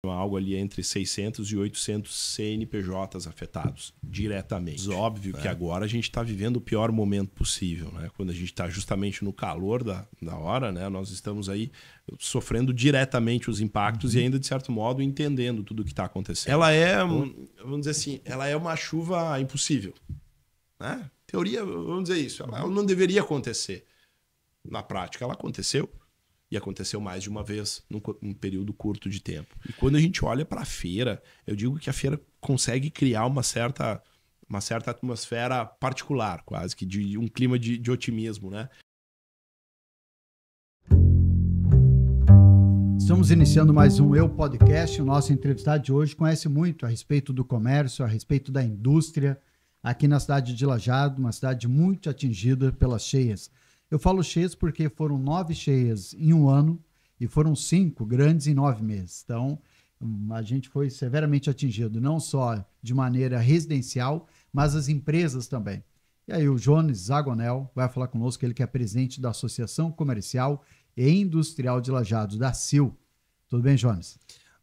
algo ali entre 600 e 800 CNPJs afetados diretamente. Óbvio que agora a gente está vivendo o pior momento possível, né? Quando a gente está justamente no calor da hora, né? Nós estamos aí sofrendo diretamente os impactos e ainda, de certo modo, entendendo tudo o que está acontecendo. Ela é, vamos dizer assim, ela é uma chuva impossível, né? Teoria, vamos dizer isso, ela não deveria acontecer. Na prática, ela aconteceu. E aconteceu mais de uma vez num período curto de tempo. E quando a gente olha para a feira, eu digo que a feira consegue criar uma certa atmosfera particular, quase que de um clima de otimismo, né? Estamos iniciando mais um Eu Podcast. O nosso entrevistado de hoje conhece muito a respeito do comércio, a respeito da indústria, aqui na cidade de Lajeado, uma cidade muito atingida pelas cheias. Eu falo cheias porque foram 9 cheias em um ano e foram 5 grandes em 9 meses. Então, a gente foi severamente atingido, não só de maneira residencial, mas as empresas também. E aí o Jones Zagonel vai falar conosco, ele que é presidente da Associação Comercial e Industrial de Lajeado, da ACIL. Tudo bem, Jones?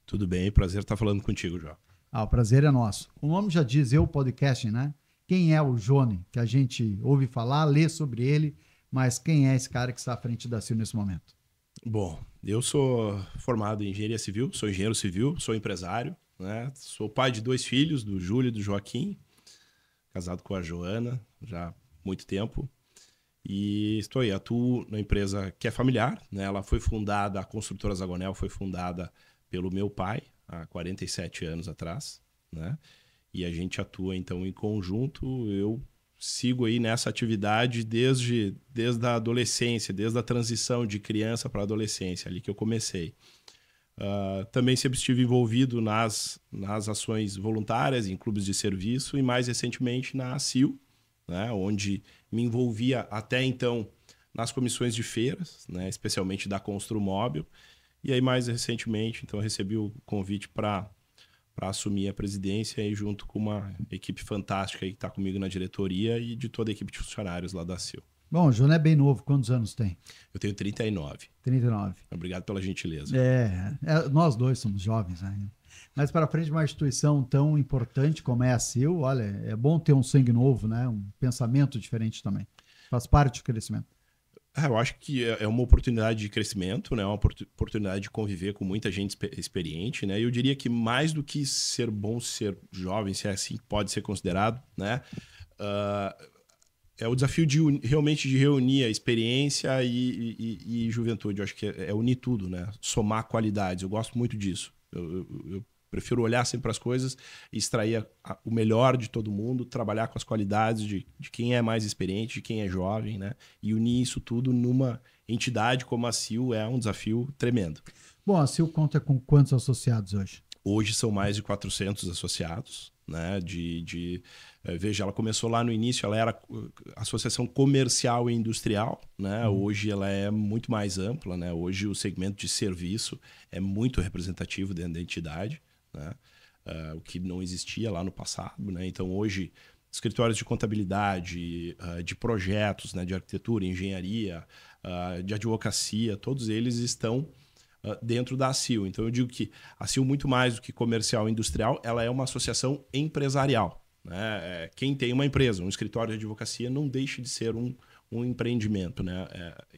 Tudo bem, prazer estar falando contigo, João. O prazer é nosso. O nome já diz Eu Podcast, né? Quem é o Jones, que a gente ouve falar, lê sobre ele, mas quem é esse cara que está à frente da ACIL nesse momento? Bom, eu sou formado em engenharia civil, sou engenheiro civil, sou empresário, né? Sou pai de 2 filhos, do Júlio e do Joaquim, casado com a Joana já há muito tempo. E atuo na empresa que é familiar, né? Ela foi fundada, a construtora Zagonel foi fundada pelo meu pai há 47 anos atrás, né? E a gente atua então em conjunto. Eu sigo aí nessa atividade desde a adolescência, desde a transição de criança para adolescência, ali que eu comecei. Também sempre estive envolvido nas ações voluntárias, em clubes de serviço e mais recentemente na ACIL, né, onde me envolvia até então nas comissões de feiras, né, especialmente da Construmóvel. E aí mais recentemente então recebi o convite para assumir a presidência e junto com uma equipe fantástica aí que está comigo na diretoria e de toda a equipe de funcionários lá da CIL. Bom, o João é bem novo. Quantos anos tem? Eu tenho 39. 39. Obrigado pela gentileza. Nós dois somos jovens ainda. Mas para frente de uma instituição tão importante como é a CIL, olha, é bom ter um sangue novo, né? Um pensamento diferente também. Faz parte do crescimento. Eu acho que é uma oportunidade de crescimento, né? Uma oportunidade de conviver com muita gente experiente, né? E eu diria que mais do que ser bom, ser jovem, se é assim que pode ser considerado, né? É o desafio realmente de reunir a experiência e juventude. Eu acho que é unir tudo, né? Somar qualidades. Eu gosto muito disso. Eu prefiro olhar sempre para as coisas e extrair o melhor de todo mundo, trabalhar com as qualidades de quem é mais experiente, de quem é jovem, né? E unir isso tudo numa entidade como a CIL é um desafio tremendo. Bom, a CIL conta com quantos associados hoje? Hoje são mais de 400 associados, né? Veja, ela começou lá no início, ela era associação comercial e industrial, né? Hoje ela é muito mais ampla, né? Hoje o segmento de serviço é muito representativo dentro da entidade, né? O que não existia lá no passado, né? Então hoje escritórios de contabilidade, de projetos, né? De arquitetura, engenharia, de advocacia, todos eles estão dentro da ACIL. Então eu digo que a ACIL, muito mais do que comercial e industrial, ela é uma associação empresarial, né? Quem tem uma empresa, um escritório de advocacia, não deixa de ser um empreendimento, né?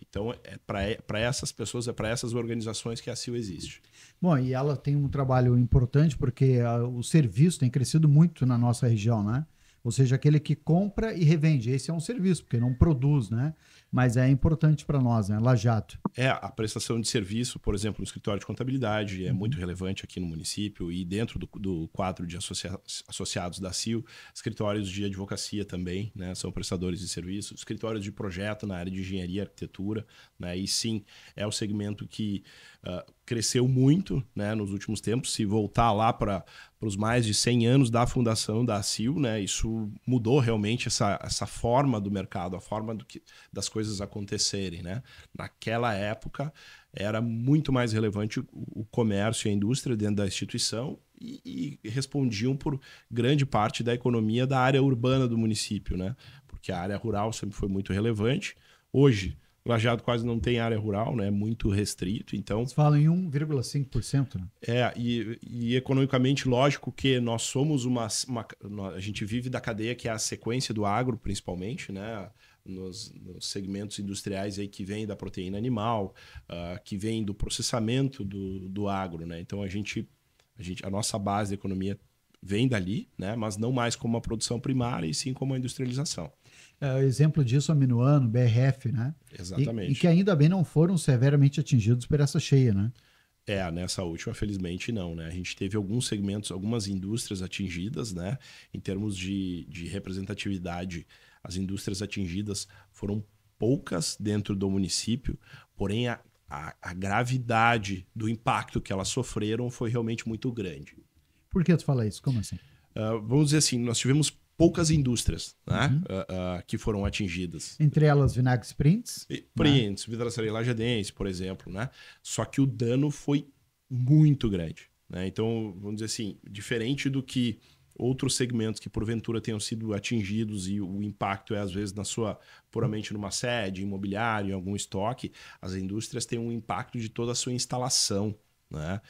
Então é para essas pessoas, é para essas organizações que a ACIL existe. Bom, e ela tem um trabalho importante porque o serviço tem crescido muito na nossa região, né? Ou seja, aquele que compra e revende. Esse é um serviço, porque não produz, né? Mas é importante para nós, né? Lajeado. A prestação de serviço, por exemplo, no escritório de contabilidade é muito relevante aqui no município e dentro do quadro de associados da CIL, escritórios de advocacia também, né? São prestadores de serviço, escritórios de projeto na área de engenharia e arquitetura, né? E sim, é o segmento que cresceu muito, né, nos últimos tempos. Se voltar lá para os mais de 100 anos da fundação da ACIL, né, isso mudou realmente essa forma do mercado, a forma das coisas acontecerem, né? Naquela época era muito mais relevante o comércio e a indústria dentro da instituição e respondiam por grande parte da economia da área urbana do município, né? Porque a área rural sempre foi muito relevante. Hoje Lajeado quase não tem área rural, né? Muito restrito, então... Eles falam em 1,5%, né? E economicamente, lógico que nós somos a gente vive da cadeia que é a sequência do agro, principalmente, né? Nos segmentos industriais aí que vem da proteína animal, que vem do processamento do agro, né? Então, a nossa base da economia vem dali, né? Mas não mais como a produção primária, e sim como a industrialização. Exemplo disso, a Minuano, BRF, né? Exatamente. E que ainda bem não foram severamente atingidos por essa cheia, né? Nessa última, felizmente, não, né? A gente teve alguns segmentos, algumas indústrias atingidas, né? Em termos de representatividade, as indústrias atingidas foram poucas dentro do município, porém a gravidade do impacto que elas sofreram foi realmente muito grande. Por que tu fala isso? Como assim? Vamos dizer assim, nós tivemos poucas indústrias, né? Que foram atingidas. Entre elas, Vinagre Prints. Prints, Vidraçaria Lajadense, por exemplo, né? Só que o dano foi muito grande, né? Então, vamos dizer assim, diferente do que outros segmentos que porventura tenham sido atingidos e o impacto é às vezes puramente numa sede, imobiliário, em algum estoque, as indústrias têm um impacto de toda a sua instalação, né?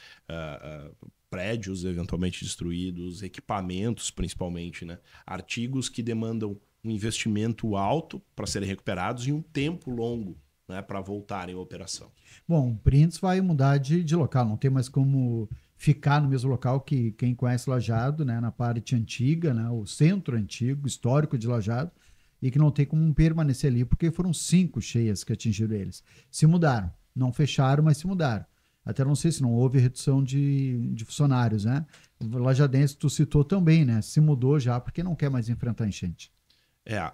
Prédios eventualmente destruídos, equipamentos principalmente, né? Artigos que demandam um investimento alto para serem recuperados e um tempo longo, né, para voltarem à operação. Bom, o Prints vai mudar de local, não tem mais como ficar no mesmo local que quem conhece Lajeado, né, na parte antiga, né, o centro antigo, histórico de Lajeado, e que não tem como permanecer ali, porque foram 5 cheias que atingiram eles. Se mudaram, não fecharam, mas se mudaram. Até não sei se não houve redução de funcionários, né? O Lajadense, tu citou também, né? Se mudou já porque não quer mais enfrentar enchente.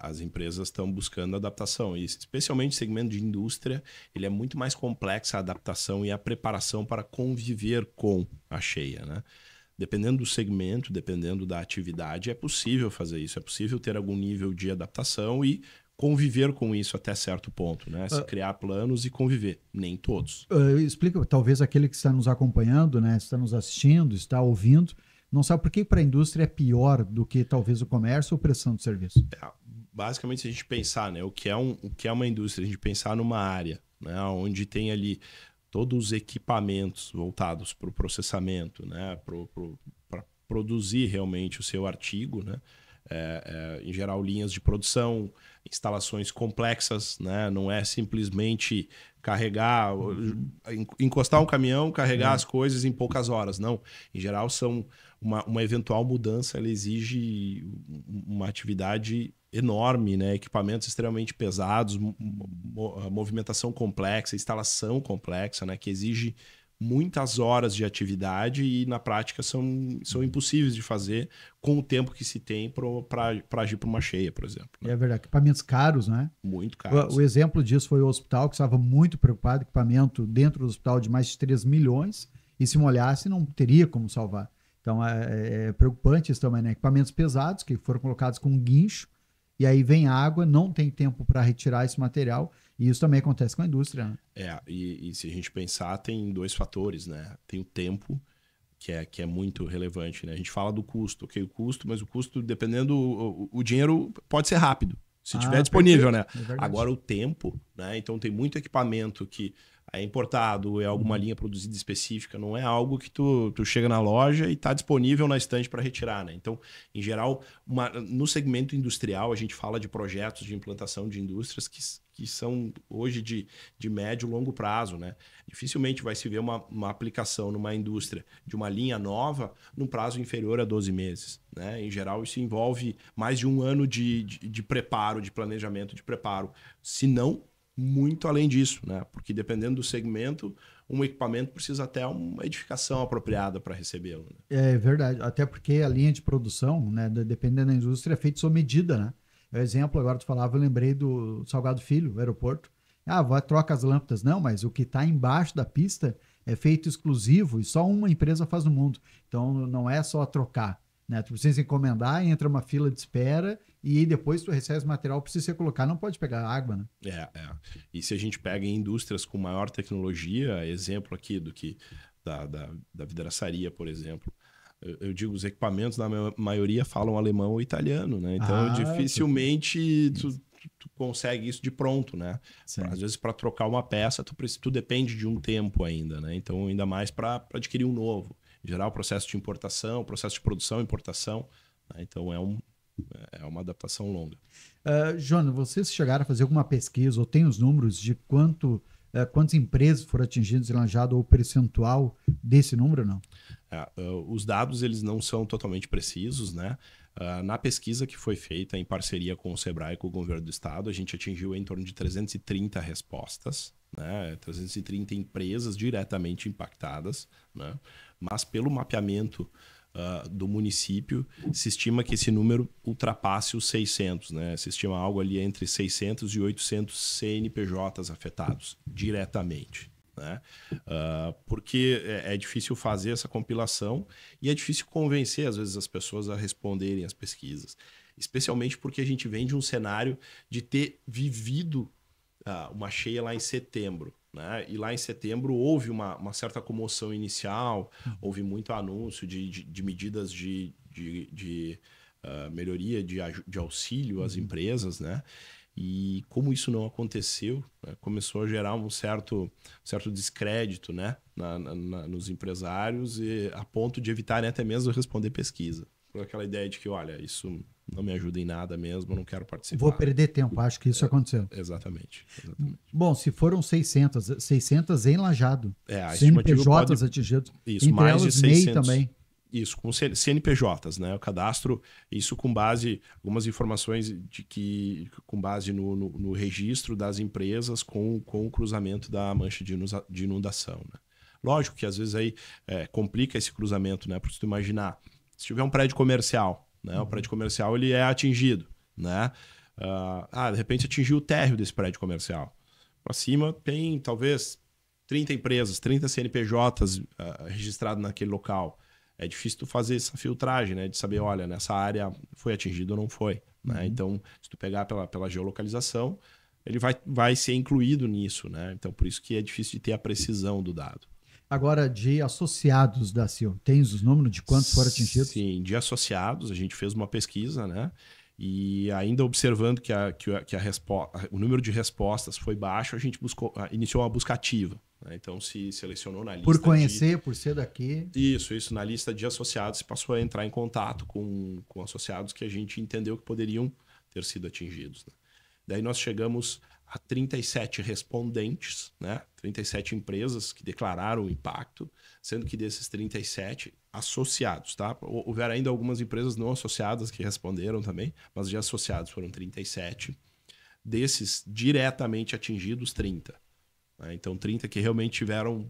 As empresas estão buscando adaptação, e especialmente o segmento de indústria, ele é muito mais complexa a adaptação e a preparação para conviver com a cheia, né? Dependendo do segmento, dependendo da atividade, é possível fazer isso, é possível ter algum nível de adaptação e conviver com isso até certo ponto, né? Se criar planos e conviver, nem todos. Explica, talvez aquele que está nos acompanhando, né, está nos assistindo, está ouvindo, não sabe por que para a indústria é pior do que talvez o comércio ou prestação de serviço. Basicamente, se a gente pensar, né, o que é uma indústria, a gente pensar numa área, né, onde tem ali todos os equipamentos voltados para o processamento, né, para produzir realmente o seu artigo, né? Em geral, linhas de produção, instalações complexas, né? Não é simplesmente carregar, encostar um caminhão, carregar as coisas em poucas horas, não. Em geral, uma eventual mudança, ela exige uma atividade enorme, né? Equipamentos extremamente pesados, movimentação complexa, instalação complexa, né? Que exige muitas horas de atividade e na prática são impossíveis de fazer com o tempo que se tem para agir para uma cheia, por exemplo. Né? É verdade, equipamentos caros, né? Muito caros. O exemplo disso foi o hospital, que estava muito preocupado, equipamento dentro do hospital de mais de 3 milhões, e se molhasse não teria como salvar. Então é preocupante isso também, né? Equipamentos pesados que foram colocados com um guincho, e aí vem água, não tem tempo para retirar esse material, e isso também acontece com a indústria. Né? E se a gente pensar, tem 2 fatores, né? Tem o tempo, que é muito relevante, né? A gente fala do custo, ok? O custo, mas o custo, dependendo, o dinheiro pode ser rápido, se tiver disponível, perfeito. Né? Agora o tempo, né? Então tem muito equipamento que é importado, é alguma linha produzida específica, não é algo que tu chega na loja e está disponível na estante para retirar, né? Então, em geral, no segmento industrial, a gente fala de projetos de implantação de indústrias que são hoje de médio e longo prazo, né? Dificilmente vai se ver uma aplicação numa indústria de uma linha nova num prazo inferior a 12 meses, né? Em geral, isso envolve mais de um ano de preparo, de planejamento de preparo, se não muito além disso, né? Porque dependendo do segmento, um equipamento precisa até uma edificação apropriada para recebê-lo. Né? É verdade, até porque a linha de produção, né, dependendo da indústria, é feita sob medida, né? O exemplo, agora tu falava, eu lembrei do Salgado Filho, o aeroporto. Troca as lâmpadas. Não, mas o que está embaixo da pista é feito exclusivo e só uma empresa faz no mundo. Então não é só trocar. Né? Tu precisa encomendar, entra uma fila de espera e depois tu recebe o material, precisa colocar, não pode pegar água, né? E se a gente pega em indústrias com maior tecnologia, exemplo aqui da vidraçaria, por exemplo, eu digo, os equipamentos na maioria falam alemão ou italiano, né? Então dificilmente tu tu consegue isso de pronto, né? Certo. Às vezes, para trocar uma peça, tu depende de um tempo ainda, né? Então, ainda mais para adquirir um novo. Em geral, processo de importação, processo de produção, importação, né? Então, é uma adaptação longa. Jonas, vocês chegaram a fazer alguma pesquisa ou tem os números de quantas empresas foram atingidas em Lajeado ou percentual desse número, não? Os dados eles não são totalmente precisos, né? Na pesquisa que foi feita em parceria com o Sebrae e com o governo do estado, a gente atingiu em torno de 330 respostas, né? 330 empresas diretamente impactadas, né? Mas pelo mapeamento do município, se estima que esse número ultrapasse os 600, né? Se estima algo ali entre 600 e 800 CNPJs afetados diretamente, né? Porque é difícil fazer essa compilação e é difícil convencer, às vezes, as pessoas a responderem as pesquisas. Especialmente porque a gente vem de um cenário de ter vivido uma cheia lá em setembro. Né? E lá em setembro houve uma certa comoção inicial, houve muito anúncio de medidas de melhoria de auxílio às empresas, né? E como isso não aconteceu, né, começou a gerar um certo descrédito, né, nos empresários, a ponto de evitarem até mesmo responder pesquisa. Por aquela ideia de que, olha, isso não me ajuda em nada mesmo, eu não quero participar. Vou perder tempo, acho que isso aconteceu. Exatamente. Bom, se foram 600 em Lajeado, a CNPJs atingidos, isso, entre mais elas de 600, MEI também. Isso, com CNPJs, né? O cadastro, isso com base, algumas informações com base no registro das empresas com o cruzamento da mancha de inundação, né? Lógico que às vezes aí complica esse cruzamento, né? Porque se tu imaginar, se tiver um prédio comercial, né? O prédio comercial ele é atingido, né? De repente atingiu o térreo desse prédio comercial. Para cima tem talvez 30 empresas, 30 CNPJs registrados naquele local. É difícil tu fazer essa filtragem, né? De saber, olha, nessa área foi atingido ou não foi, né? Então, se tu pegar pela geolocalização, ele vai ser incluído nisso, né? Então, por isso que é difícil de ter a precisão do dado. Agora, de associados da CIO, tens os números de quantos foram atingidos? Sim, de associados, a gente fez uma pesquisa, né? E ainda observando que o número de respostas foi baixo, a gente iniciou uma busca ativa. Né? Então, se selecionou na lista. Por conhecer, por ser daqui. Isso, na lista de associados, se passou a entrar em contato com associados que a gente entendeu que poderiam ter sido atingidos. Né? Daí nós chegamos a 37 respondentes, né? 37 empresas que declararam o impacto, sendo que desses 37 associados, tá? Houveram ainda algumas empresas não associadas que responderam também, mas de associados foram 37. Desses diretamente atingidos, 30. Né? Então, 30 que realmente tiveram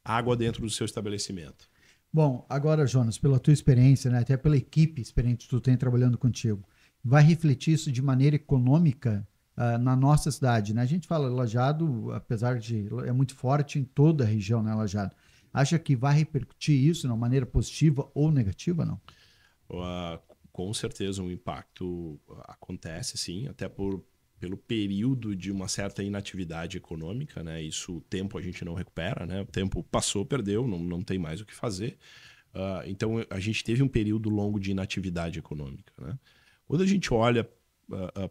água dentro do seu estabelecimento. Bom, agora, Jonas, pela tua experiência, né, até pela equipe experiente que tu tem trabalhando contigo, vai refletir isso de maneira econômica na nossa cidade, né? A gente fala Lajeado, apesar de é muito forte em toda a região, né, Lajeado? Acha que vai repercutir isso de uma maneira positiva ou negativa, não? Com certeza um impacto acontece, sim, até pelo período de uma certa inatividade econômica, né? Isso, o tempo a gente não recupera, né? O tempo passou, perdeu, não tem mais o que fazer. Então, a gente teve um período longo de inatividade econômica, né? Quando a gente olha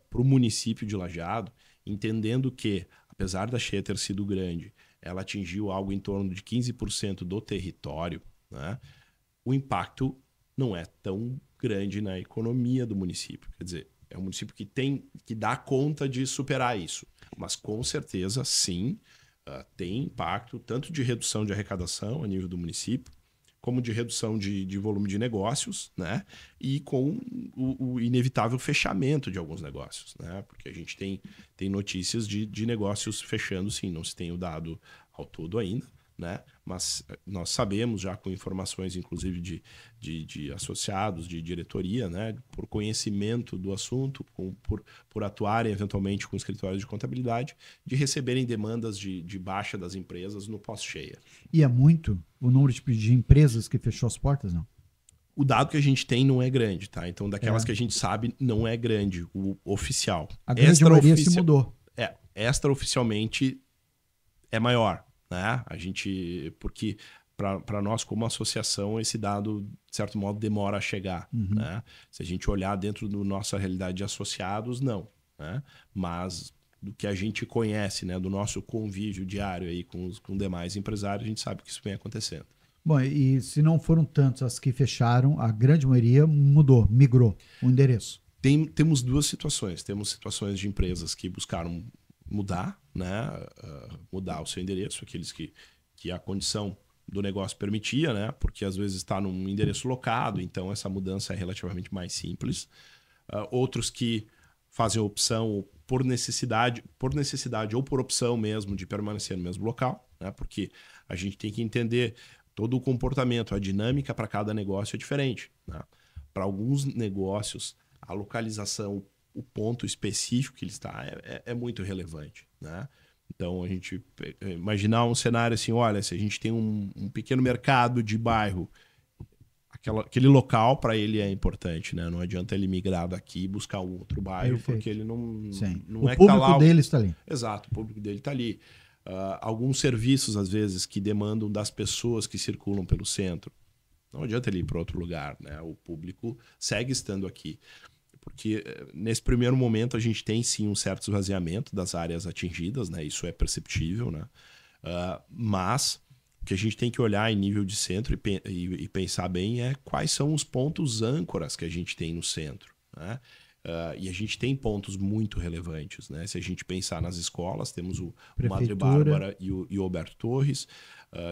para o município de Lajeado, entendendo que, apesar da cheia ter sido grande, ela atingiu algo em torno de 15% do território, né? O impacto não é tão grande na economia do município. Quer dizer, é um município que dá conta de superar isso. Mas, com certeza, sim, tem impacto tanto de redução de arrecadação a nível do município, como de redução de volume de negócios, né? E com o inevitável fechamento de alguns negócios, né? Porque a gente tem notícias de negócios fechando, sim, não se tem o dado ao todo ainda, né? Mas nós sabemos já com informações, inclusive, de associados, de diretoria, né? Por conhecimento do assunto, por atuarem eventualmente com escritórios de contabilidade, de receberem demandas de baixa das empresas no pós-cheia. E é muito o número de empresas que fechou as portas, não? O dado que a gente tem não é grande, tá? Então, daquelas que a gente sabe, não é grande, o oficial. A grande maioria se mudou. Extraoficialmente é maior. Né? Porque para nós como associação esse dado de certo modo demora a chegar, né? Se a gente olhar dentro da nossa realidade de associados, não, né? Mas do que a gente conhece, né, do nosso convívio diário aí com demais empresários, a gente sabe que isso vem acontecendo. Bom, e se não foram tantos as que fecharam, a grande maioria mudou, migrou o endereço. Temos duas situações. Temos situações de empresas que buscaram mudar, né, mudar o seu endereço, aqueles que a condição do negócio permitia, né, porque às vezes está num endereço locado, então essa mudança é relativamente mais simples. Outros que fazem a opção por necessidade ou por opção mesmo de permanecer no mesmo local, né, porque a gente tem que entender todo o comportamento, a dinâmica para cada negócio é diferente, né? Para alguns negócios, a localização, o ponto específico que ele está é muito relevante, né? Então, a gente imaginar um cenário assim, olha, se a gente tem um pequeno mercado de bairro, aquele local para ele é importante, né? Não adianta ele migrar daqui e buscar um outro bairro, Perfeito. porque ele não o é que público tá lá. Dele está ali. Exato, o público dele está ali. Alguns serviços, às vezes, que demandam das pessoas que circulam pelo centro. Não adianta ele ir para outro lugar, né? O público segue estando aqui. Porque nesse primeiro momento a gente tem sim um certo esvaziamento das áreas atingidas, né? Isso é perceptível, né? Mas o que a gente tem que olhar em nível de centro e pensar bem é quais são os pontos âncoras que a gente tem no centro, né? E a gente tem pontos muito relevantes, né? Se a gente pensar nas escolas, temos o Madre Bárbara e o Alberto Torres.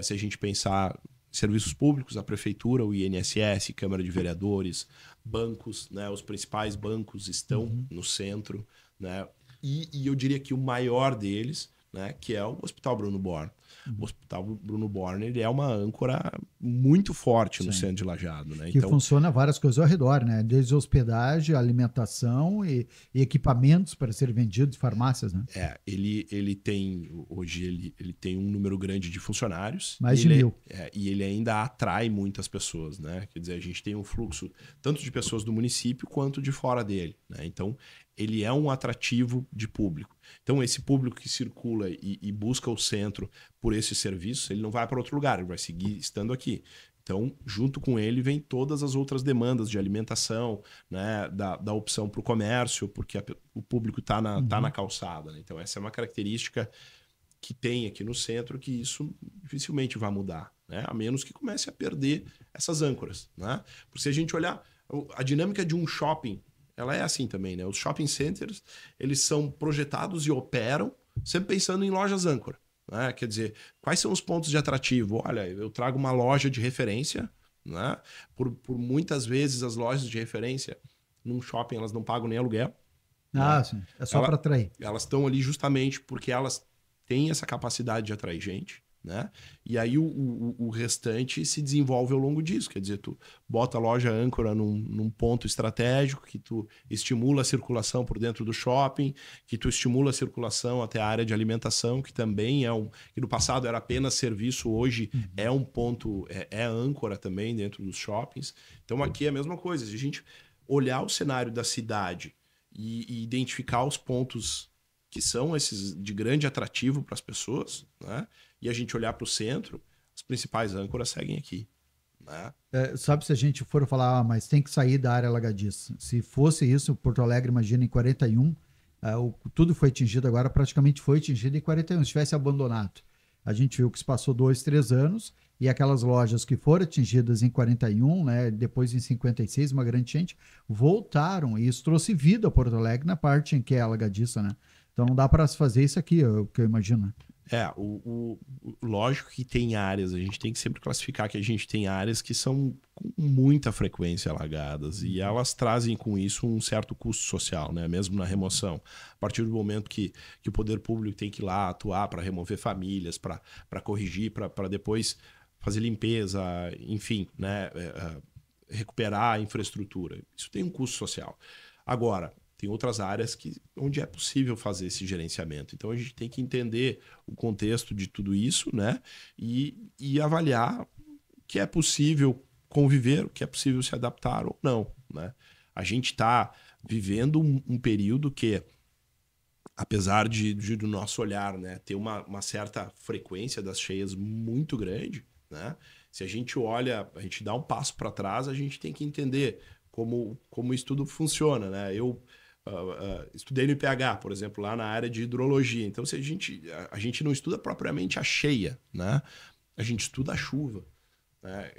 Se a gente pensar serviços públicos, a Prefeitura, o INSS, Câmara de Vereadores, bancos, né? Os principais bancos estão no centro, né? E eu diria que o maior deles, né? Que é o Hospital Bruno Born. O Hospital Bruno Born, ele é uma âncora muito forte no centro de Lajeado, né? Que funciona várias coisas ao redor, né? Desde hospedagem, alimentação e equipamentos para ser vendidos, farmácias, né? Ele tem, hoje ele tem um número grande de funcionários. Mais de 1.000. E ele ainda atrai muitas pessoas, né? Quer dizer, a gente tem um fluxo tanto de pessoas do município quanto de fora dele, né? Então, ele é um atrativo de público. Então, esse público que circula e busca o centro por esse serviço, ele não vai para outro lugar, ele vai seguir estando aqui. Então, junto com ele, vem todas as outras demandas de alimentação, né, da opção para o comércio, porque o público está na calçada, né? Então, essa é uma característica que tem aqui no centro, que isso dificilmente vai mudar, né? A menos que comece a perder essas âncoras, né? Porque se a gente olhar a dinâmica de um shopping, ela é assim também, né? Os shopping centers, eles são projetados e operam sempre pensando em lojas âncora, né? Quer dizer, quais são os pontos de atrativo? Olha, eu trago uma loja de referência, né? Por muitas vezes as lojas de referência num shopping elas não pagam nem aluguel. Né? Sim. É só para atrair. Elas estão ali justamente porque elas têm essa capacidade de atrair gente, né? E aí o restante se desenvolve ao longo disso. Quer dizer, tu bota a loja âncora num ponto estratégico, que tu estimula a circulação por dentro do shopping, que tu estimula a circulação até a área de alimentação, que também que no passado era apenas serviço, hoje é um ponto, é âncora também dentro dos shoppings. Então aqui é a mesma coisa. Se a gente olhar o cenário da cidade e identificar os pontos que são esses de grande atrativo para as pessoas, né? E a gente olhar para o centro, as principais âncoras seguem aqui, né? Sabe, se a gente for falar, mas tem que sair da área alagadiça. Se fosse isso, Porto Alegre, imagina, em 41, tudo foi atingido agora, praticamente foi atingido em 41, se tivesse abandonado. A gente viu que se passou 2, 3 anos, e aquelas lojas que foram atingidas em 41, né, depois em 56, uma grande gente, voltaram, e isso trouxe vida a Porto Alegre na parte em que é alagadiça, né? Então não dá para se fazer isso aqui, o que eu imagino. Lógico que tem áreas, a gente tem que sempre classificar que a gente tem áreas que são com muita frequência alagadas e elas trazem com isso um certo custo social, né? Mesmo na remoção. A partir do momento que o poder público tem que ir lá atuar para remover famílias, para corrigir, para depois fazer limpeza, enfim, né? Recuperar a infraestrutura. Isso tem um custo social. Agora, tem outras áreas onde é possível fazer esse gerenciamento. Então, a gente tem que entender o contexto de tudo isso, né? E avaliar o que é possível conviver, o que é possível se adaptar ou não, né? A gente está vivendo um período que, apesar do nosso olhar, né, ter uma certa frequência das cheias muito grande, né? Se a gente olha, a gente dá um passo para trás, a gente tem que entender como isso tudo funciona, né? estudei no IPH, por exemplo, lá na área de hidrologia. Então, se a gente não estuda propriamente a cheia, né? A gente estuda a chuva. Né?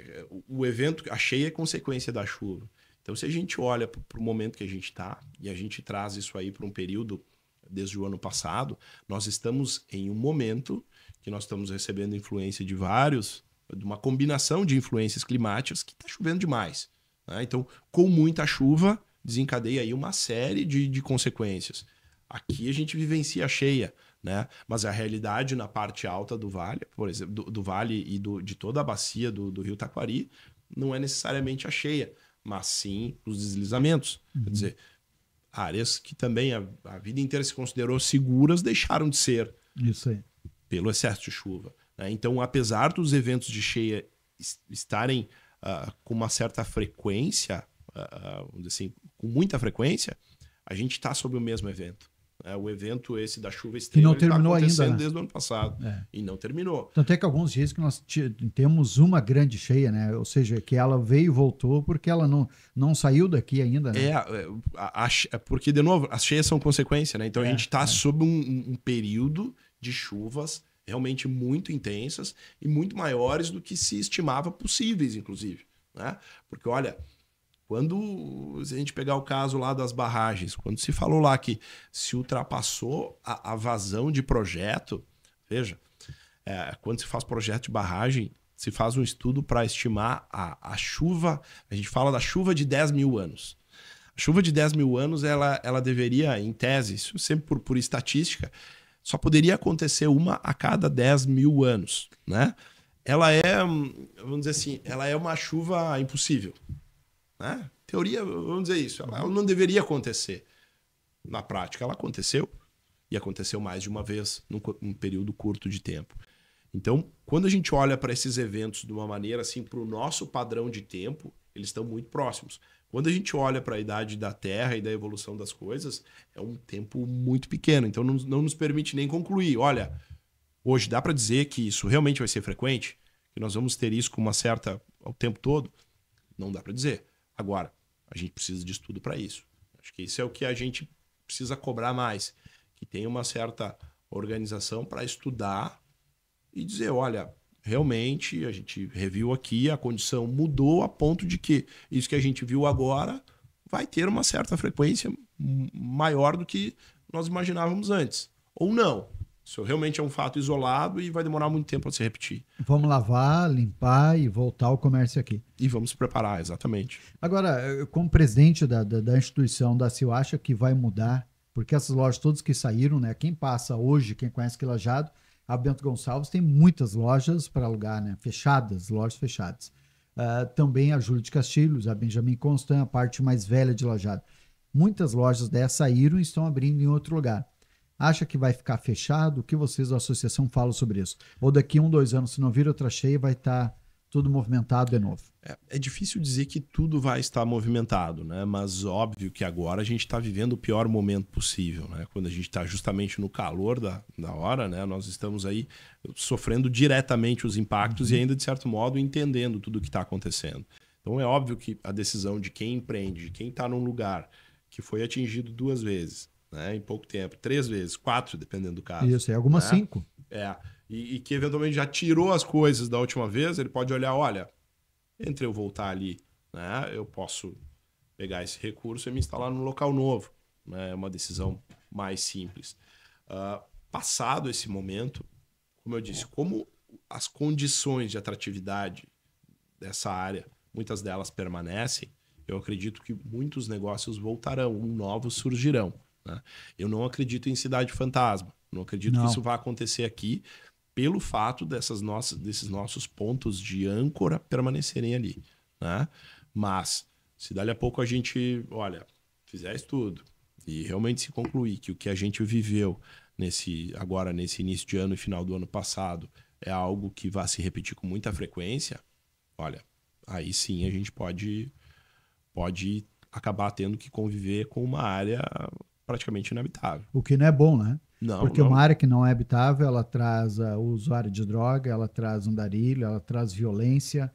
O evento, a cheia é consequência da chuva. Então, se a gente olha para o momento que a gente está e a gente traz isso aí para um período desde o ano passado, nós estamos em um momento que nós estamos recebendo influência de uma combinação de influências climáticas que está chovendo demais. Né? Então, com muita chuva, desencadeia aí uma série de consequências. Aqui a gente vivencia a cheia, né? Mas a realidade na parte alta do vale, por exemplo, do vale e de toda a bacia do rio Taquari, não é necessariamente a cheia, mas sim os deslizamentos. Quer dizer, áreas que também a vida inteira se considerou seguras deixaram de ser. Isso aí. Pelo excesso de chuva. Né? Então, apesar dos eventos de cheia estarem com uma certa frequência, vamos dizer assim, com muita frequência, a gente está sob o mesmo evento. O evento esse da chuva extrema está acontecendo ainda, né? Desde o ano passado. E não terminou. Tanto é que alguns dizem que nós temos uma grande cheia, né? Ou seja, que ela veio e voltou porque ela não saiu daqui ainda. Né? Porque, de novo, as cheias são consequência, né? Então a gente está sob um período de chuvas realmente muito intensas e muito maiores do que se estimava possíveis, inclusive. Né? Porque, olha, se a gente pegar o caso lá das barragens, quando se falou lá que se ultrapassou a vazão de projeto, veja, quando se faz projeto de barragem, se faz um estudo para estimar a chuva, a gente fala da chuva de 10 mil anos. A chuva de 10 mil anos, ela deveria, em tese, isso sempre por estatística, só poderia acontecer uma a cada 10 mil anos. Né? Ela vamos dizer assim, ela é uma chuva impossível. Né? Teoria, vamos dizer isso, ela não deveria acontecer. Na prática, ela aconteceu e aconteceu mais de uma vez num período curto de tempo. Então, quando a gente olha para esses eventos de uma maneira assim, para o nosso padrão de tempo, eles estão muito próximos. Quando a gente olha para a idade da Terra e da evolução das coisas, é um tempo muito pequeno. Então, não nos permite nem concluir. Olha, hoje dá para dizer que isso realmente vai ser frequente? Que nós vamos ter isso com uma certa ao tempo todo? Não dá para dizer. Agora, a gente precisa de estudo para isso. Acho que isso é o que a gente precisa cobrar mais. Que tenha uma certa organização para estudar e dizer, olha, realmente a gente reviu aqui, a condição mudou a ponto de que isso que a gente viu agora vai ter uma certa frequência maior do que nós imaginávamos antes. Ou não. Isso realmente é um fato isolado e vai demorar muito tempo para se repetir. Vamos lavar, limpar e voltar ao comércio aqui. E vamos se preparar, exatamente. Agora, como presidente da instituição da CIL, acha que vai mudar? Porque essas lojas todas que saíram, né? Quem passa hoje, quem conhece Aqui Lajeado, a Bento Gonçalves tem muitas lojas para alugar, né? Fechadas, lojas fechadas. Também a Júlio de Castilhos, a Benjamin Constant, a parte mais velha de Lajeado. Muitas lojas dessas saíram e estão abrindo em outro lugar. Acha que vai ficar fechado? O que vocês da associação falam sobre isso? Ou daqui 1, 2 anos, se não vir outra cheia, vai estar tudo movimentado de novo? É difícil dizer que tudo vai estar movimentado, né? Mas óbvio que agora a gente está vivendo o pior momento possível, né? Quando a gente está justamente no calor da hora, né? Nós estamos aí sofrendo diretamente os impactos e ainda, de certo modo, entendendo tudo o que está acontecendo. Então é óbvio que a decisão de quem empreende, de quem está num lugar que foi atingido 2 vezes, né, em pouco tempo, 3 vezes, 4, dependendo do caso. Isso, algumas 5. E que eventualmente já tirou as coisas da última vez, ele pode olhar, olha, entre eu voltar ali, né, eu posso pegar esse recurso e me instalar num local novo. Né, é uma decisão mais simples. Passado esse momento, como eu disse, como as condições de atratividade dessa área, muitas delas permanecem, eu acredito que muitos negócios voltarão, novos surgirão. Né? Eu não acredito em cidade fantasma. Não acredito que isso vá acontecer aqui pelo fato desses nossos pontos de âncora permanecerem ali. Né? Mas, se dali a pouco a gente, fizer estudo e realmente se concluir que o que a gente viveu agora nesse início de ano e final do ano passado é algo que vai se repetir com muita frequência, aí sim a gente pode acabar tendo que conviver com uma área praticamente inabitável. O que não é bom, né? Não, porque uma área que não é habitável, ela traz o usuário de droga, ela traz andarilho, ela traz violência,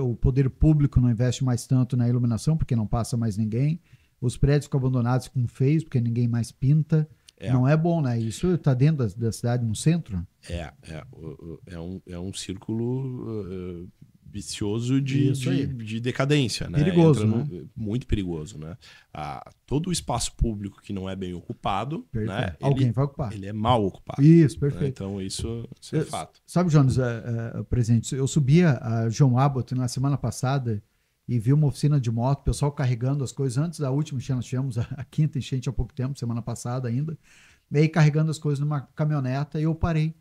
o poder público não investe mais tanto na iluminação, porque não passa mais ninguém, os prédios ficam abandonados, ficam feios, porque ninguém mais pinta. Não é bom, né? Isso está dentro da cidade, no centro? É um círculo vicioso de decadência, né? Perigoso, né? Muito perigoso, né? Todo o espaço público que não é bem ocupado, né? Alguém vai ocupar. Ele é mal ocupado. Isso, perfeito. Né? Então, isso é fato. Sabe, Jonas, presidente, eu subia a João Abbott na semana passada e vi uma oficina de moto, o pessoal carregando as coisas. Antes da última enchente, nós tivemos a quinta enchente há pouco tempo, semana passada ainda, e aí carregando as coisas numa caminhoneta, e eu parei.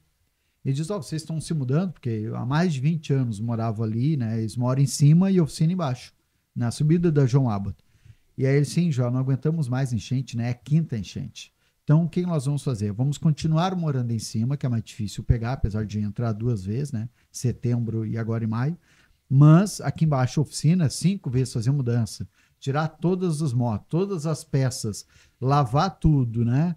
Ele diz, vocês estão se mudando, porque há mais de 20 anos moravam ali, né? Eles moram em cima e a oficina embaixo, na subida da João Abbott. E aí ele, sim, já não aguentamos mais enchente, né? É a quinta enchente. Então, o que nós vamos fazer? Vamos continuar morando em cima, que é mais difícil pegar, apesar de entrar 2 vezes, né? Setembro e agora em maio. Mas aqui embaixo, a oficina, 5 vezes fazer mudança, tirar todas as motos, todas as peças, lavar tudo, né?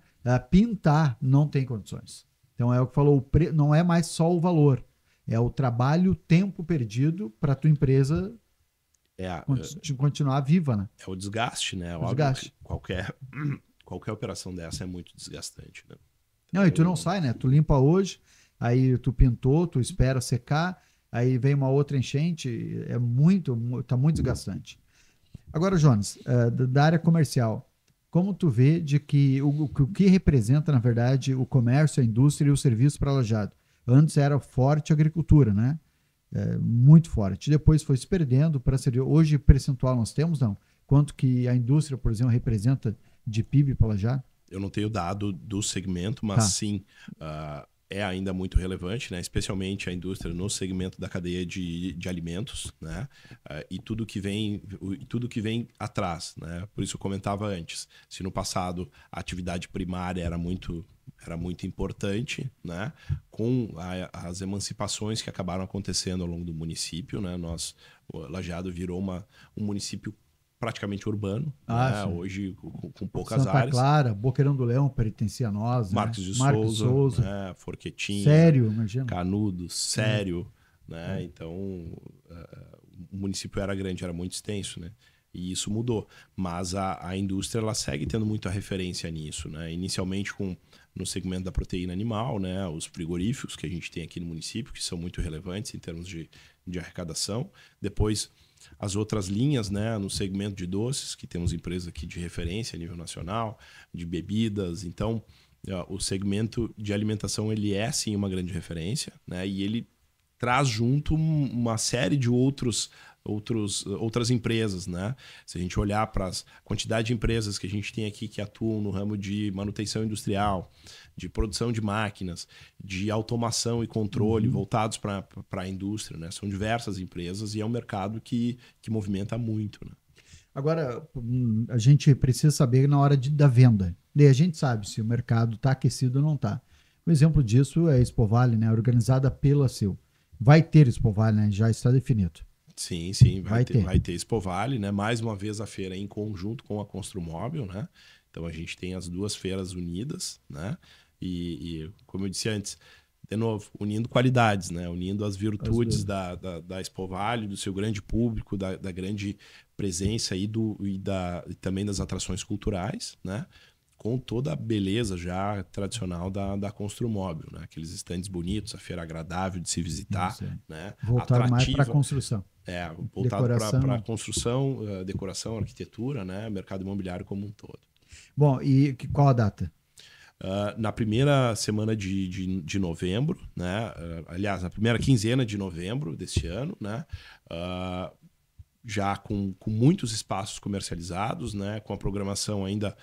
Pintar, não tem condições. Então é o que falou, não é mais só o valor, é o trabalho, o tempo perdido para a tua empresa continuar viva, né? É o desgaste, né? O desgaste. Qualquer operação dessa é muito desgastante, né? Então, não, e tu não sai, né? Tu limpa hoje, aí tu pintou, tu espera secar, aí vem uma outra enchente, tá muito desgastante. Agora, Jonas, da área comercial, como tu vê de que o que representa, na verdade, o comércio, a indústria e o serviço para Lajeado? Antes era forte a agricultura, né? Muito forte. Depois foi se perdendo para ser. Hoje, percentual nós temos, não? Quanto que a indústria, por exemplo, representa de PIB para Lajeado? Eu não tenho dado do segmento, mas sim, é ainda muito relevante, né? Especialmente a indústria no segmento da cadeia de alimentos, né? E tudo que vem atrás, né? Por isso eu comentava antes, se no passado a atividade primária era muito importante, né? Com as emancipações que acabaram acontecendo ao longo do município, né? O Lajeado virou um município praticamente urbano, né? Hoje com poucas Santa áreas. Clara, Boqueirão do Leão pertencia a nós, Marcos né? de Souza, né? Forquetinha, Sério, imagina. Canudos, Sério, né? Então o município era grande, era muito extenso, né? E isso mudou, mas a indústria ela segue tendo muita referência nisso, né? Inicialmente no segmento da proteína animal, né? Os frigoríficos que a gente tem aqui no município, que são muito relevantes em termos de arrecadação. Depois as outras linhas, né, no segmento de doces, que temos empresas aqui de referência a nível nacional, de bebidas. Então, o segmento de alimentação ele é sim uma grande referência, né, e ele traz junto uma série de outras empresas, né? Se a gente olhar para a quantidade de empresas que a gente tem aqui que atuam no ramo de manutenção industrial, de produção de máquinas, de automação e controle voltados para a indústria, né? São diversas empresas e é um mercado que movimenta muito, né? Agora, a gente precisa saber na hora da venda. E a gente sabe se o mercado está aquecido ou não está. Um exemplo disso é a Expo Vale, né? Organizada pela CIL. Vai ter Expo Vale, né? Já está definido. Sim, vai ter Expo Vale, né? Mais uma vez a feira em conjunto com a Construmóvel, né? Então a gente tem as duas feiras unidas, né? E como eu disse antes, de novo, unindo qualidades, né? Unindo as virtudes da Expo Vale, do seu grande público, da grande presença e também das atrações culturais, né? Com toda a beleza já tradicional da Construmóvel, né? Aqueles estandes bonitos, a feira agradável de se visitar, né? Voltar mais para a construção. Voltado para a construção, decoração, arquitetura, né? Mercado imobiliário como um todo. Bom, e qual a data? Na primeira semana de novembro, né? Aliás, na primeira quinzena de novembro deste ano, né? Já com muitos espaços comercializados, né? Com a programação ainda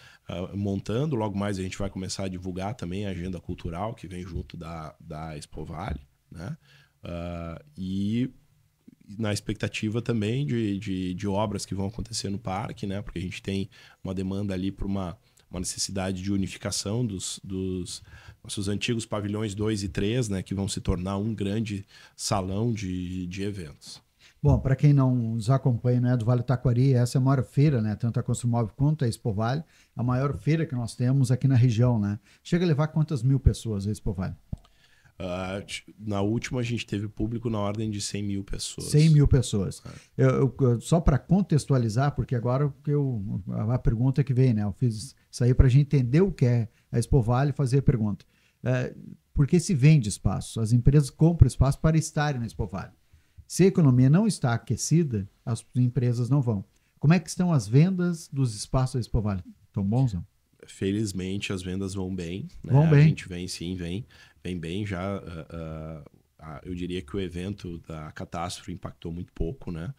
montando. Logo mais a gente vai começar a divulgar também a agenda cultural que vem junto da Expo Vale, né? E na expectativa também de obras que vão acontecer no parque, né? Porque a gente tem uma demanda ali por uma necessidade de unificação dos nossos antigos pavilhões 2 e 3, né? Que vão se tornar um grande salão de eventos. Bom, para quem não nos acompanha, né, do Vale Taquari, essa é a maior feira, né, tanto a Construmóvel quanto a Expo Vale, a maior feira que nós temos aqui na região, né? Chega a levar quantas mil pessoas a Expo Vale? Na última, a gente teve público na ordem de 100 mil pessoas. 100 mil pessoas. Só para contextualizar, porque agora a pergunta que vem, né? Eu fiz isso aí para a gente entender o que é a Expo Vale e fazer a pergunta. Porque se vende espaço, as empresas compram espaço para estarem na Expo Vale. Se a economia não está aquecida, as empresas não vão. Como é que estão as vendas dos espaços da Expo Vale? Estão bons, não? Felizmente, as vendas vão bem. Né? Vão bem. A gente vem bem. Já, eu diria que o evento da Catástrofe impactou muito pouco. Né?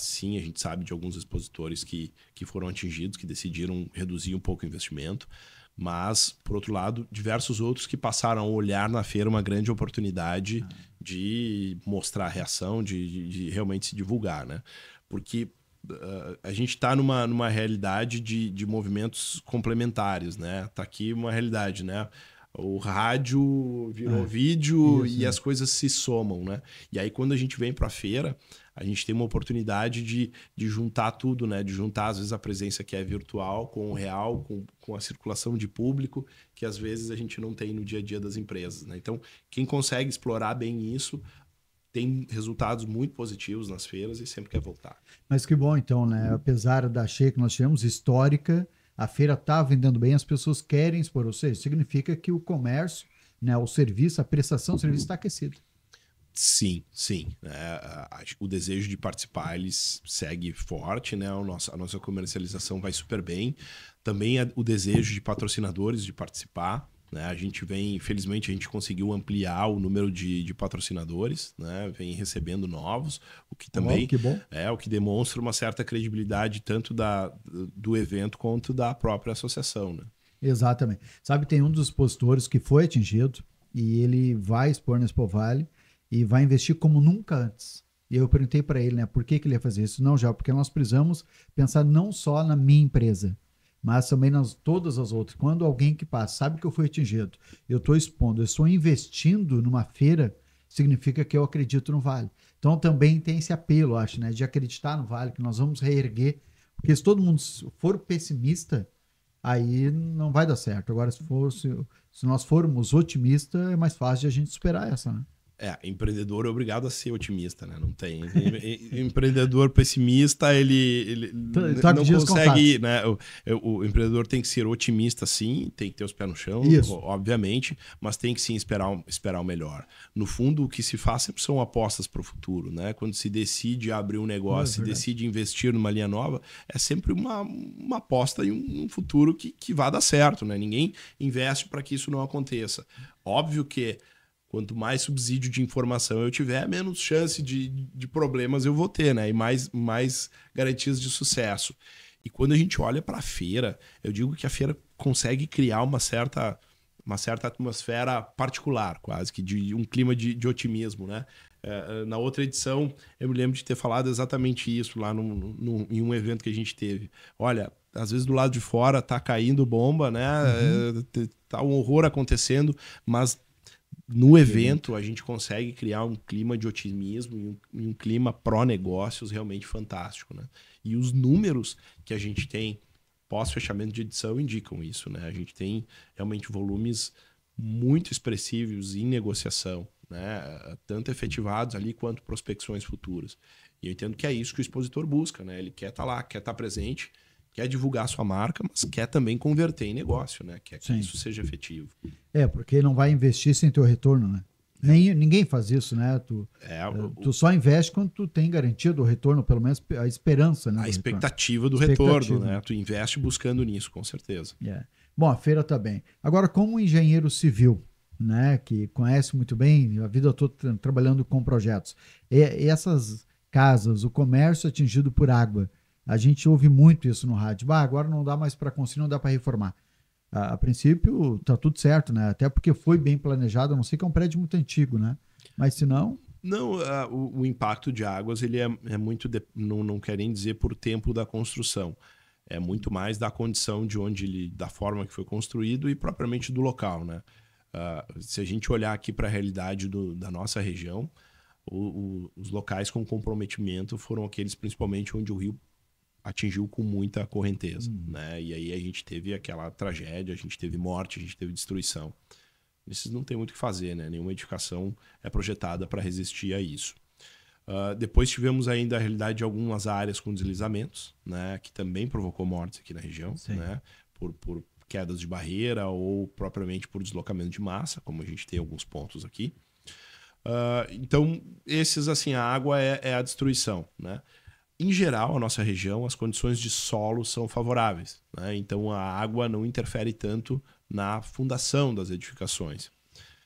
Sim, a gente sabe de alguns expositores que foram atingidos, que decidiram reduzir um pouco o investimento. Mas, por outro lado, diversos outros que passaram a olhar na feira uma grande oportunidade de mostrar a reação, de realmente se divulgar. Né? Porque a gente está numa realidade de movimentos complementares, né? Tá aqui uma realidade, né? O rádio virou vídeo e as coisas se somam, né? E aí, quando a gente vem para a feira, a gente tem uma oportunidade de juntar tudo, né? De juntar, às vezes, a presença que é virtual com o real, com a circulação de público, que às vezes a gente não tem no dia a dia das empresas, né? Então, quem consegue explorar bem isso tem resultados muito positivos nas feiras e sempre quer voltar. Mas que bom, então, né? Apesar da cheia que nós tivemos, histórica, a feira está vendendo bem, as pessoas querem expor. Ou seja, significa que o comércio, né, o serviço, a prestação do serviço está aquecida. Sim. O desejo de participar, ele segue forte, né? A nossa comercialização vai super bem. Também o desejo de patrocinadores de participar. Né? A gente infelizmente, a gente conseguiu ampliar o número de patrocinadores, né? Vem recebendo novos, o que também que bom. o que demonstra uma certa credibilidade tanto do evento quanto da própria associação. Né? Exatamente. Sabe, tem um dos expositores que foi atingido e ele vai expor na Expo Vale e vai investir como nunca antes. E eu perguntei para ele, né, por que ele ia fazer isso? Não, já, porque nós precisamos pensar não só na minha empresa, mas também nas todas as outras. Quando alguém que passa sabe que eu fui atingido, eu estou expondo, eu estou investindo numa feira, significa que eu acredito no Vale. Então também tem esse apelo, acho, né, de acreditar no Vale, que nós vamos reerguer. Porque se todo mundo for pessimista, aí não vai dar certo. Agora, se nós formos otimistas, é mais fácil de a gente superar essa, né? Empreendedor é obrigado a ser otimista, né? Não tem. Empreendedor pessimista, ele não consegue, né? O empreendedor tem que ser otimista, sim, tem que ter os pés no chão, obviamente, mas tem que sim esperar o melhor. No fundo, o que se faz sempre são apostas para o futuro, né? Quando se decide abrir um negócio, se decide investir numa linha nova, é sempre uma aposta em um futuro que vai dar certo, né? Ninguém investe para que isso não aconteça. Óbvio que quanto mais subsídio de informação eu tiver, menos chance de problemas eu vou ter, né? E mais garantias de sucesso. E quando a gente olha para a feira, eu digo que a feira consegue criar uma certa atmosfera particular, quase que de um clima de otimismo, né? Na outra edição, eu me lembro de ter falado exatamente isso lá em um evento que a gente teve. Olha, às vezes do lado de fora tá caindo bomba, né? Tá um horror acontecendo, mas no evento, a gente consegue criar um clima de otimismo e um clima pró-negócios realmente fantástico, né? E os números que a gente tem pós-fechamento de edição indicam isso, né? A gente tem realmente volumes muito expressivos em negociação, né? Tanto efetivados ali quanto prospecções futuras. E eu entendo que é isso que o expositor busca, né? Ele quer estar lá, quer estar presente, quer divulgar sua marca, mas quer também converter em negócio, né? Quer que isso seja efetivo. Porque não vai investir sem ter o retorno, né? Ninguém faz isso, né? Tu só investe quando tu tem garantido o retorno, pelo menos a esperança, né? A expectativa do retorno, né? Tu investe buscando nisso, com certeza. Bom, a feira tá bem. Agora, como engenheiro civil, né? Que conhece muito bem, a vida toda trabalhando com projetos. E essas casas, o comércio atingido por água, a gente ouve muito isso no rádio. Agora não dá mais para construir, não dá para reformar. A princípio, tá tudo certo, né? Até porque foi bem planejado, a não sei que é um prédio muito antigo, né? Mas se não... Não, o impacto de águas, ele é muito... Não quer nem dizer por tempo da construção. É muito mais da condição da forma que foi construído e propriamente do local, né? Se a gente olhar aqui para a realidade da nossa região, os locais com comprometimento foram aqueles principalmente onde o rio atingiu com muita correnteza, né? E aí a gente teve aquela tragédia, a gente teve morte, a gente teve destruição. esses não tem muito o que fazer, né? Nenhuma edificação é projetada para resistir a isso. Depois tivemos ainda a realidade de algumas áreas com deslizamentos, né? Que também provocou mortes aqui na região, né? Por quedas de barreira ou propriamente por deslocamento de massa, como a gente tem alguns pontos aqui. Então, esses, assim, a água é a destruição, né? Em geral, a nossa região, as condições de solo são favoráveis, né? Então, a água não interfere tanto na fundação das edificações.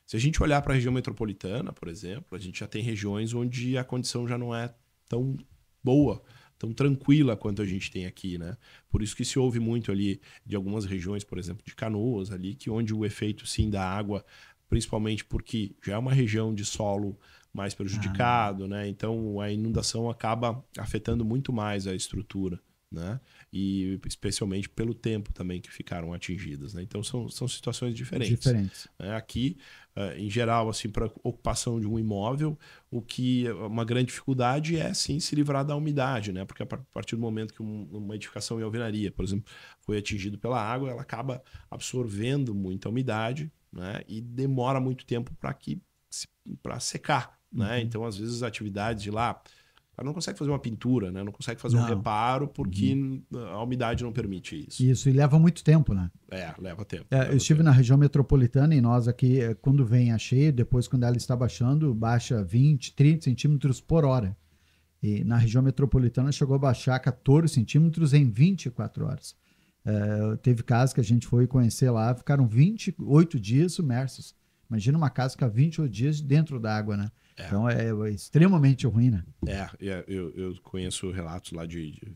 Se a gente olhar para a região metropolitana, por exemplo, a gente já tem regiões onde a condição já não é tão boa, tão tranquila quanto a gente tem aqui, né? Por isso que se ouve muito ali de algumas regiões, por exemplo, de Canoas, ali, que onde o efeito, sim, da água, principalmente porque já é uma região de solo mais prejudicado, né? Então a inundação acaba afetando muito mais a estrutura, né? E especialmente pelo tempo também que ficaram atingidas, né? Então são situações diferentes. Aqui, em geral, assim, para ocupação de um imóvel, o que uma grande dificuldade é sim se livrar da umidade, né? Porque a partir do momento que uma edificação em alvenaria, por exemplo, foi atingido pela água, ela acaba absorvendo muita umidade, né? E demora muito tempo para secar, né? Então, às vezes, as atividades de lá, ela não consegue fazer uma pintura, né? Não consegue fazer um reparo porque a umidade não permite isso. Isso, e leva muito tempo, né? Leva tempo. Eu estive na região metropolitana e nós aqui, quando vem a cheia, depois quando ela está baixando, baixa 20, 30 centímetros por hora. E na região metropolitana chegou a baixar 14 centímetros em 24 horas. Teve casos que a gente foi conhecer lá, ficaram 28 dias submersos. Imagina uma casa ficar 28 dias dentro da água, né? Então é extremamente ruim, né? Eu conheço relatos lá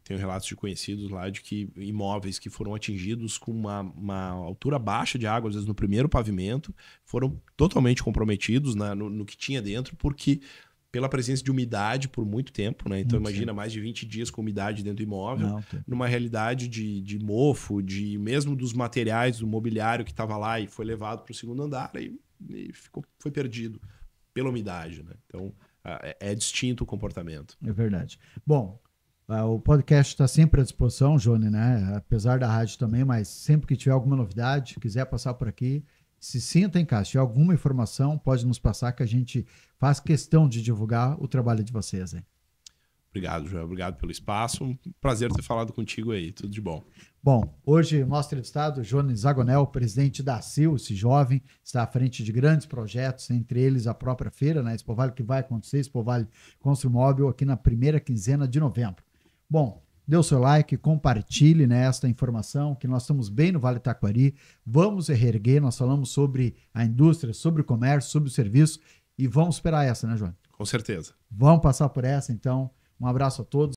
tenho relatos de conhecidos lá de que imóveis que foram atingidos com uma altura baixa de água, às vezes no primeiro pavimento, foram totalmente comprometidos no que tinha dentro, porque pela presença de umidade por muito tempo, né? Então imagina mais de 20 dias com umidade dentro do imóvel, numa realidade de mofo, mesmo dos materiais, do mobiliário que estava lá e foi levado para o segundo andar e foi perdido pela umidade, né? Então é distinto o comportamento. É verdade. Bom, o podcast está sempre à disposição, Johnny, né? Apesar da rádio também, mas sempre que tiver alguma novidade, quiser passar por aqui, se sinta em casa. Se tiver alguma informação, pode nos passar que a gente faz questão de divulgar o trabalho de vocês. Hein? Obrigado, João. Obrigado pelo espaço. Um prazer ter falado contigo aí. Tudo de bom. Bom, hoje nosso entrevistado, Johnny Zagonel, presidente da CIL, esse jovem, está à frente de grandes projetos, entre eles a própria feira, né? Expo Vale, que vai acontecer, Expo Vale Construmóvel, aqui na primeira quinzena de novembro. Bom, dê o seu like, compartilhe, né, esta informação, que nós estamos bem no Vale Taquari, vamos reerguer, nós falamos sobre a indústria, sobre o comércio, sobre o serviço, e vamos esperar essa, né, João? Com certeza. Vamos passar por essa, então. Um abraço a todos.